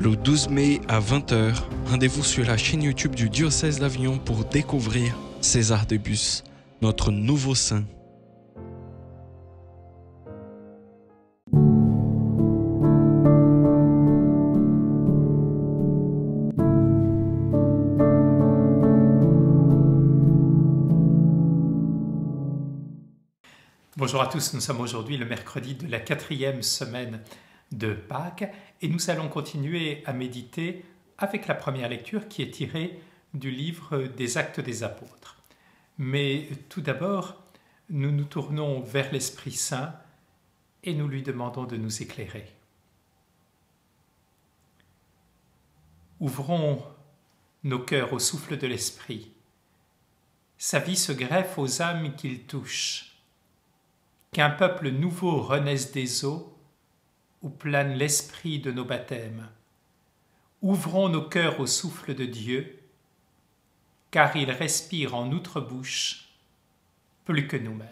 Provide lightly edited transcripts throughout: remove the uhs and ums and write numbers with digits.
Le 12 mai à 20 h, rendez-vous sur la chaîne YouTube du diocèse d'Avignon pour découvrir César de Bus, notre nouveau saint. Bonjour à tous, nous sommes aujourd'hui le mercredi de la 4e semaine de Pâques et nous allons continuer à méditer avec la première lecture qui est tirée du livre des Actes des Apôtres. Mais tout d'abord, nous nous tournons vers l'Esprit Saint et nous lui demandons de nous éclairer. Ouvrons nos cœurs au souffle de l'Esprit. Sa vie se greffe aux âmes qu'il touche. Qu'un peuple nouveau renaisse des eaux, où plane l'esprit de nos baptêmes. Ouvrons nos cœurs au souffle de Dieu, car il respire en notre bouche plus que nous-mêmes.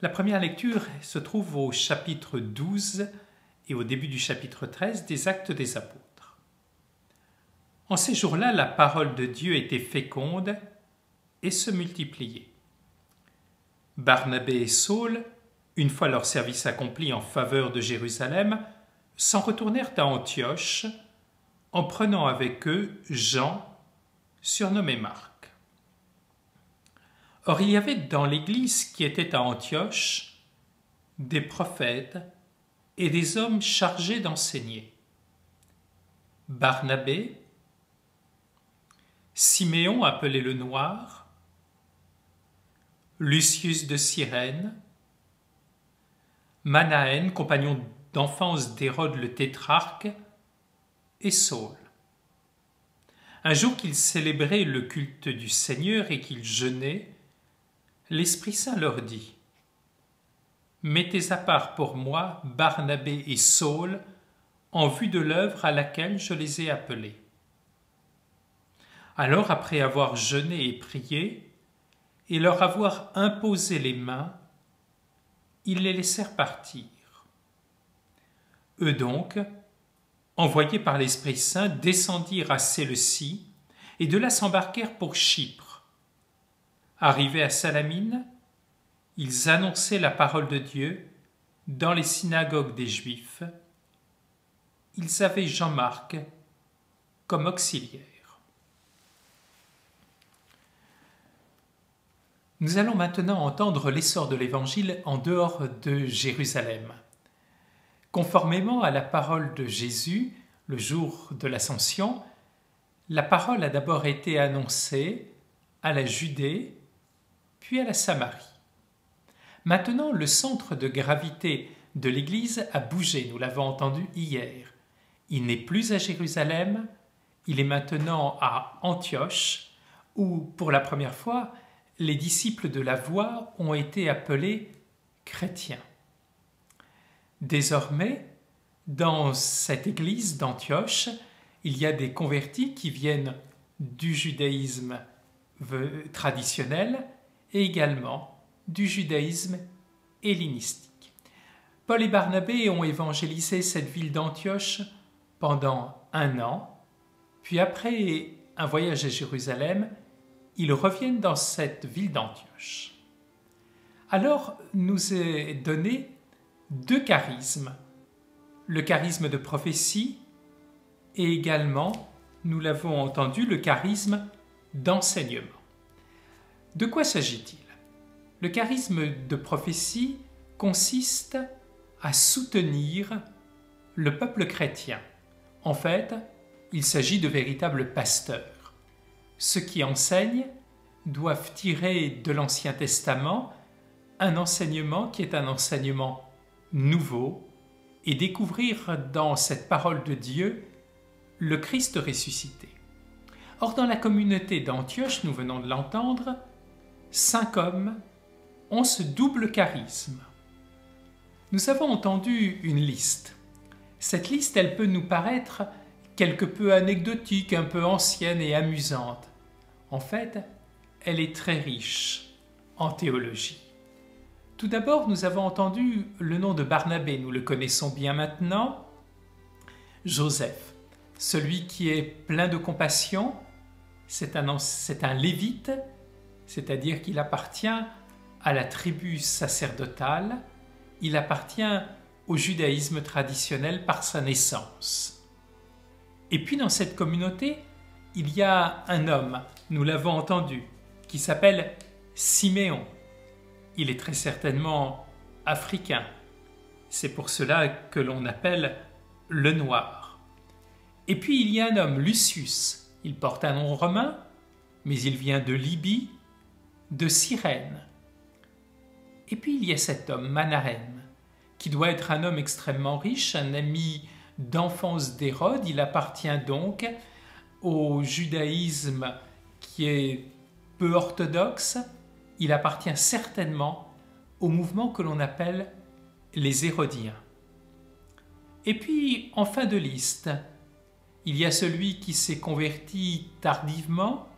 La première lecture se trouve au chapitre 12 et au début du chapitre 13 des Actes des Apôtres. En ces jours-là, la parole de Dieu était féconde et se multipliait. Barnabé et Saul, une fois leur service accompli en faveur de Jérusalem, s'en retournèrent à Antioche en prenant avec eux Jean, surnommé Marc. Or il y avait dans l'église qui était à Antioche des prophètes et des hommes chargés d'enseigner. Barnabé, Siméon appelé le Noir, Lucius de Cyrène, Manaën, compagnon d'enfance d'Hérode le tétrarque, et Saul. Un jour qu'ils célébraient le culte du Seigneur et qu'ils jeûnaient, l'Esprit Saint leur dit : « Mettez à part pour moi Barnabé et Saul en vue de l'œuvre à laquelle je les ai appelés. » Alors, après avoir jeûné et prié, et leur avoir imposé les mains, ils les laissèrent partir. Eux donc, envoyés par l'Esprit Saint, descendirent à Séleucie et de là s'embarquèrent pour Chypre. Arrivés à Salamine, ils annonçaient la parole de Dieu dans les synagogues des Juifs. Ils avaient Jean-Marc comme auxiliaire. Nous allons maintenant entendre l'essor de l'Évangile en dehors de Jérusalem. Conformément à la parole de Jésus, le jour de l'Ascension, la parole a d'abord été annoncée à la Judée, puis à la Samarie. Maintenant, le centre de gravité de l'Église a bougé, nous l'avons entendu hier. Il n'est plus à Jérusalem, il est maintenant à Antioche, où, pour la première fois, les disciples de la voie ont été appelés chrétiens. Désormais, dans cette église d'Antioche, il y a des convertis qui viennent du judaïsme traditionnel et également du judaïsme hellénistique. Paul et Barnabé ont évangélisé cette ville d'Antioche pendant 1 an, puis après un voyage à Jérusalem, ils reviennent dans cette ville d'Antioche. Alors nous est donné 2 charismes, le charisme de prophétie et également, nous l'avons entendu, le charisme d'enseignement. De quoi s'agit-il? Le charisme de prophétie consiste à soutenir le peuple chrétien. En fait, il s'agit de véritables pasteurs. Ceux qui enseignent doivent tirer de l'Ancien Testament un enseignement qui est un enseignement nouveau et découvrir dans cette parole de Dieu le Christ ressuscité. Or, dans la communauté d'Antioche, nous venons de l'entendre, 5 hommes ont ce double charisme. Nous avons entendu une liste. Cette liste, elle peut nous paraître quelque peu anecdotique, un peu ancienne et amusante. En fait, elle est très riche en théologie. Tout d'abord, nous avons entendu le nom de Barnabé, nous le connaissons bien maintenant. Joseph. Celui qui est plein de compassion, c'est un lévite, c'est-à-dire qu'il appartient à la tribu sacerdotale, il appartient au judaïsme traditionnel par sa naissance. Et puis dans cette communauté, il y a un homme, nous l'avons entendu, qui s'appelle Siméon. Il est très certainement africain. C'est pour cela que l'on appelle le noir. Et puis il y a un homme, Lucius. Il porte un nom romain, mais il vient de Libye, de Cyrène. Et puis il y a cet homme, Manahem, qui doit être un homme extrêmement riche, un ami d'enfance d'Hérode. Il appartient donc au judaïsme qui est peu orthodoxe. Il appartient certainement au mouvement que l'on appelle les Hérodiens. Et puis, en fin de liste, il y a celui qui s'est converti tardivement,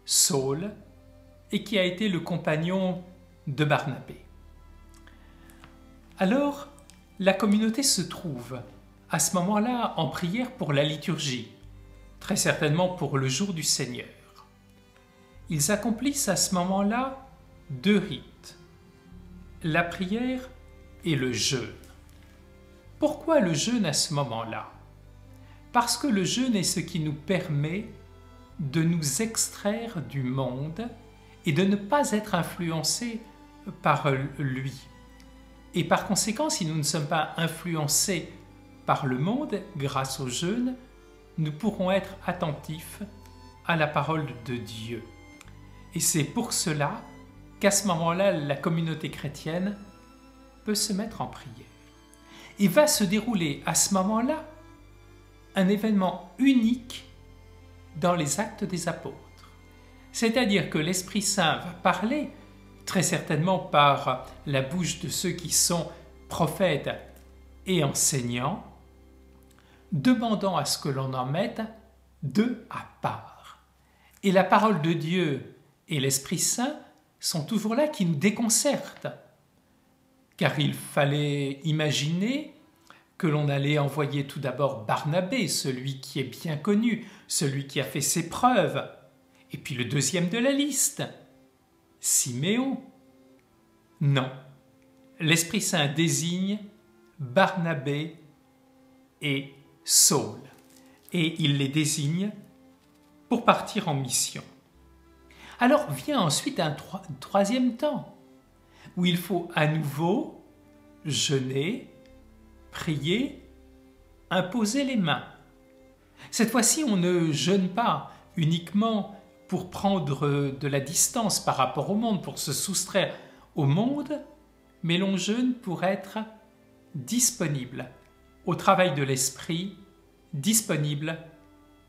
Saul, et qui a été le compagnon de Barnabé. Alors, la communauté se trouve à ce moment-là en prière pour la liturgie, très certainement pour le jour du Seigneur. Ils accomplissent à ce moment-là 2 rites, la prière et le jeûne. Pourquoi le jeûne à ce moment-là? Parce que le jeûne est ce qui nous permet de nous extraire du monde et de ne pas être influencés par lui. Et par conséquent, si nous ne sommes pas influencés par le monde, grâce au jeûne, nous pourrons être attentifs à la parole de Dieu. Et c'est pour cela qu'à ce moment-là, la communauté chrétienne peut se mettre en prière. Et va se dérouler à ce moment-là un événement unique dans les Actes des Apôtres. C'est-à-dire que l'Esprit Saint va parler, très certainement par la bouche de ceux qui sont prophètes et enseignants, demandant à ce que l'on en mette 2 à part. Et la parole de Dieu et l'Esprit Saint sont toujours là qui nous déconcertent. Car il fallait imaginer que l'on allait envoyer tout d'abord Barnabé, celui qui est bien connu, celui qui a fait ses preuves, et puis le deuxième de la liste, Siméon. Non, l'Esprit Saint désigne Barnabé et Saul, et il les désigne pour partir en mission. Alors vient ensuite un troisième temps, où il faut à nouveau jeûner, prier, imposer les mains. Cette fois-ci, on ne jeûne pas uniquement pour prendre de la distance par rapport au monde, pour se soustraire au monde, mais l'on jeûne pour être disponible au travail de l'esprit, disponible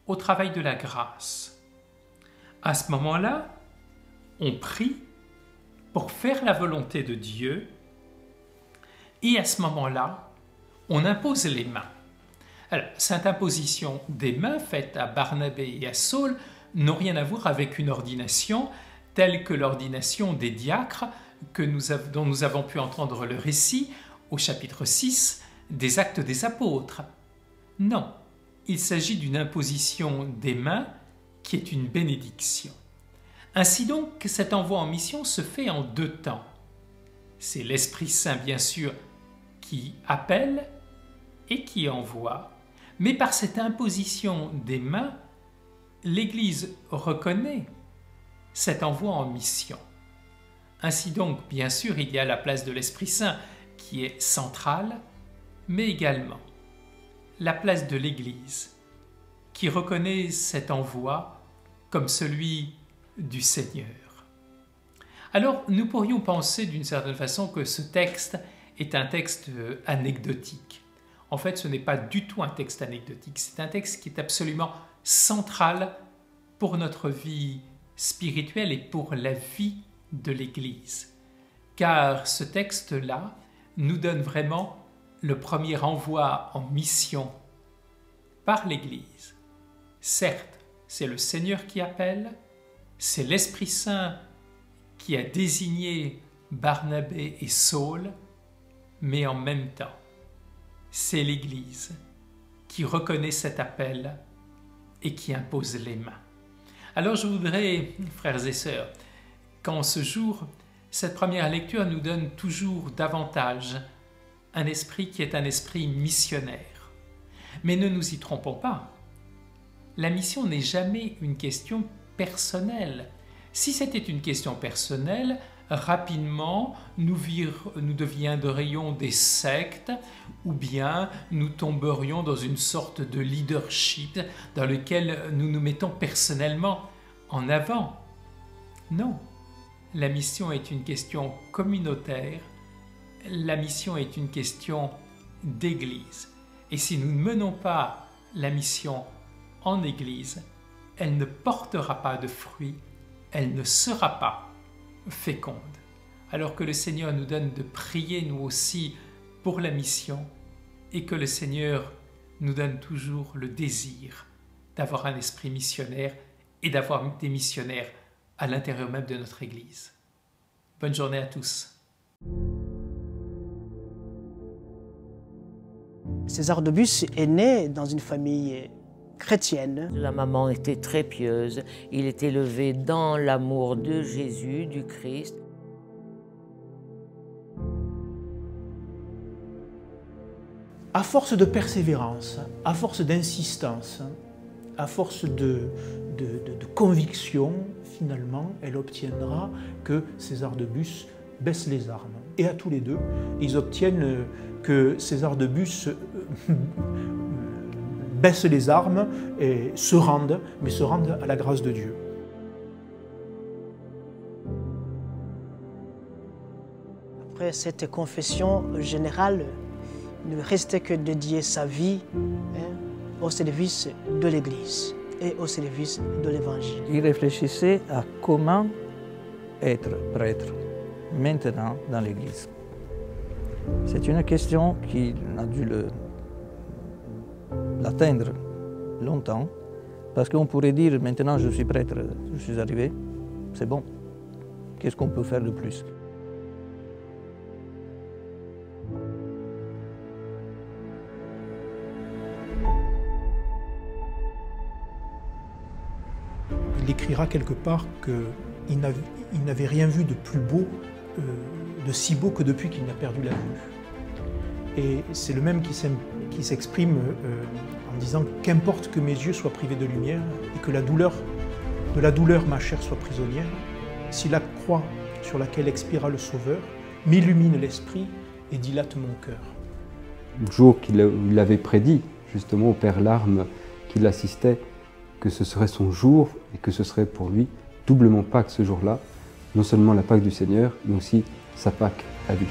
au travail de la grâce. À ce moment-là, on prie pour faire la volonté de Dieu, et à ce moment-là, on impose les mains. Alors, cette imposition des mains faite à Barnabé et à Saul n'ont rien à voir avec une ordination telle que l'ordination des diacres dont nous avons pu entendre le récit au chapitre 6 des Actes des Apôtres. Non, il s'agit d'une imposition des mains qui est une bénédiction. Ainsi donc, cet envoi en mission se fait en 2 temps. C'est l'Esprit Saint, bien sûr, qui appelle et qui envoie, mais par cette imposition des mains, l'Église reconnaît cet envoi en mission. Ainsi donc, bien sûr, il y a la place de l'Esprit Saint qui est centrale, mais également la place de l'Église qui reconnaît cet envoi comme celui du Seigneur. Alors, nous pourrions penser d'une certaine façon que ce texte est un texte anecdotique. En fait, ce n'est pas du tout un texte anecdotique, c'est un texte qui est absolument central pour notre vie spirituelle et pour la vie de l'Église. Car ce texte-là nous donne vraiment le premier envoi en mission par l'Église. Certes, c'est le Seigneur qui appelle, c'est l'Esprit Saint qui a désigné Barnabé et Saul, mais en même temps, c'est l'Église qui reconnaît cet appel et qui impose les mains. Alors je voudrais, frères et sœurs, qu'en ce jour, cette première lecture nous donne toujours davantage un esprit qui est un esprit missionnaire. Mais ne nous y trompons pas, la mission n'est jamais une question personnelle. Si c'était une question personnelle, rapidement nous deviendrions des sectes ou bien nous tomberions dans une sorte de leadership dans lequel nous nous mettons personnellement en avant. Non, la mission est une question communautaire, la mission est une question d'église. Et si nous ne menons pas la mission en église, elle ne portera pas de fruits, elle ne sera pas féconde. Alors que le Seigneur nous donne de prier nous aussi pour la mission et que le Seigneur nous donne toujours le désir d'avoir un esprit missionnaire et d'avoir des missionnaires à l'intérieur même de notre Église. Bonne journée à tous. César de Bus est né dans une famille chrétienne. La maman était très pieuse, il est élevé dans l'amour de Jésus, du Christ. À force de persévérance, à force d'insistance, à force de conviction, finalement, elle obtiendra que César de Bus baisse les armes. Et à tous les deux, ils obtiennent que César de Bus baisse les armes et se rendent, mais se rendent à la grâce de Dieu. Après cette confession générale, il ne restait que de dédier sa vie au service de l'Église et au service de l'Évangile. Il réfléchissait à comment être prêtre maintenant dans l'Église. C'est une question qui a dû l'atteindre longtemps, parce qu'on pourrait dire maintenant je suis prêtre, je suis arrivé, c'est bon. Qu'est-ce qu'on peut faire de plus? Il écrira quelque part qu'il n'avait rien vu de plus beau, de si beau que depuis qu'il n'a perdu la vue. Et c'est le même qui s'exprime en disant « Qu'importe que mes yeux soient privés de lumière et que de la douleur ma chair soit prisonnière, si la croix sur laquelle expira le Sauveur m'illumine l'esprit et dilate mon cœur. » Le jour qu'il avait prédit justement au Père Larme qu'il assistait, que ce serait son jour et que ce serait pour lui doublement Pâques ce jour-là, non seulement la Pâque du Seigneur, mais aussi sa Pâque à lui.